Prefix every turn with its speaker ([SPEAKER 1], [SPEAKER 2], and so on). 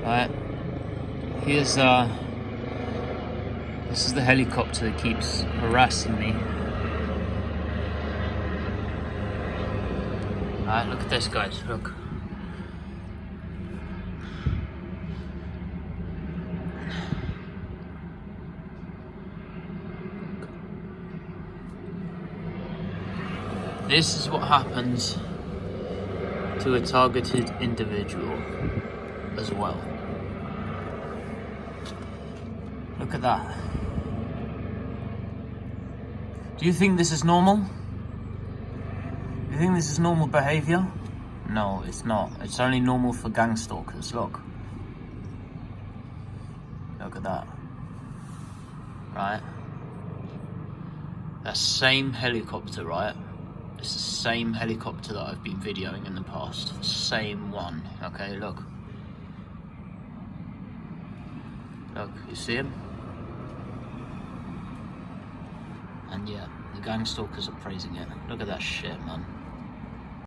[SPEAKER 1] Right, here's this is the helicopter that keeps harassing me. Alright, look at this, guys, look. This is what happens to a targeted individual as well. Look at that. Do you think this is normal? Do you think this is normal behavior? No, it's not. It's only normal for gang stalkers. Look. Look at that. Right? That same helicopter, right? It's the same helicopter that I've been videoing in the past. The same one. Okay, look. Look, you see him? And yeah, the gang stalkers are praising it. Look at that shit, man.